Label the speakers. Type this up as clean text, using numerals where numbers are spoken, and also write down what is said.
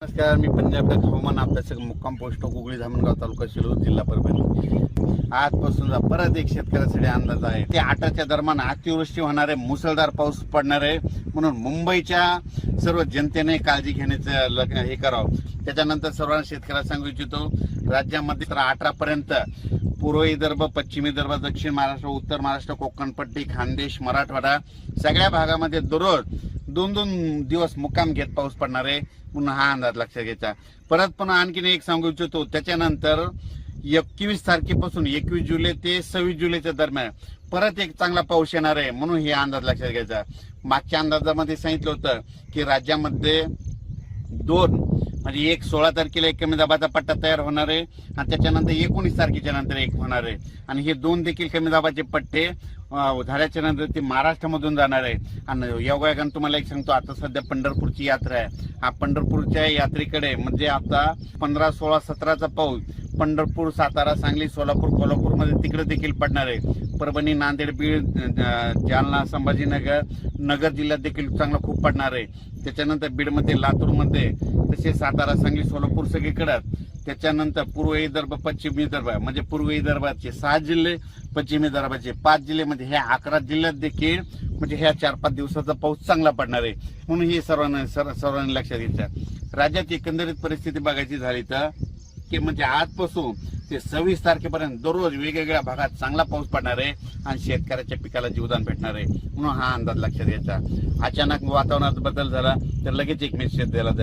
Speaker 1: नमस्कार, मी पंजाब हवामान अभ्यासक, मुक्काम पोस्ट गुगळी, धामणगाव तालुका, शिरूर जिल्हा परभणी. आजपासून परत एक शेतकऱ्यासाठी अंदाज आहे. ते 8च्या दरम्यान अतिवृष्टी होणार आहे, मुसळधार पाऊस पडणार आहे, म्हणून मुंबईच्या सर्व जनतेने काळजी घेण्याचं हे करावं. त्याच्यानंतर सर्वांना शेतकऱ्याला सांगू इच्छितो, राज्यामध्ये 18 पर्यंत पूर्व विदर्भ, पश्चिम विदर्भ, दक्षिण महाराष्ट्र, उत्तर महाराष्ट्र, कोकणपट्टी, खानदेश, मराठवाडा सगळ्या भागामध्ये दररोज 2-2 दिवस मुक्काम घेत पाऊस पडणार आहे, म्हणून हा अंदाज लक्षात घ्यायचा. परत पुन्हा आणखीन एक सांगू इच्छितो, त्याच्यानंतर 21 तारखेपासून 21 जुलै ते 26 जुलैच्या दरम्यान परत एक चांगला पाऊस येणार आहे, म्हणून हे अंदाज लक्षात घ्यायचा. मागच्या अंदाजामध्ये सांगितलं होतं की राज्यामध्ये एक 16 तारखेला एक कमी दाबाचा पट्टा तयार होणार आहे आणि त्याच्यानंतर 19 तारखेच्या नंतर एक होणार आहे, आणि हे 2 देखील कमी दाबाचे पट्टे झाल्याच्या नंतर ते महाराष्ट्रामधून जाणार आहे. आणि योगायोगाने तुम्हाला एक सांगतो, आता सध्या पंढरपूरची यात्रा आहे. हा पंढरपूरच्या यात्रेकडे म्हणजे आता 15, 16, 17चा पाऊस पंढरपूर, सातारा, सांगली, सोलापूर, कोल्हापूरमध्ये तिकडे देखील पडणार आहे. परभणी, नांदेड, बीड, जालना, संभाजीनगर, नगर जिल्ह्यात देखील चांगला खूप पडणार आहे. त्याच्यानंतर बीडमध्ये, लातूरमध्ये, तसेच सातारा, सांगली, सोलापूर सगळीकडे. त्याच्यानंतर पूर्व विदर्भ, पश्चिम विदर्भ म्हणजे पूर्व विदर्भाचे 6 जिल्हे, पश्चिम विदर्भाचे 5 जिल्हे, म्हणजे ह्या 11 जिल्ह्यात देखील म्हणजे ह्या 4-5 दिवसाचा पाऊस चांगला पडणार आहे, म्हणून हे सर्वांनी लक्षात घ्यायचं. राज्यात एकंदरीत परिस्थिती बघायची झाली तर की म्हणजे आजपासून ते 26 तारखेपर्यंत दररोज वेगवेगळ्या भागात चांगला पाऊस पडणार आहे आणि शेतकऱ्याच्या पिकाला जीवदान भेटणार आहे, म्हणून हा अंदाज लक्षात घ्यायचा. अचानक वातावरणात बदल झाला तर लगेच एक मेसेज दिला जाईल.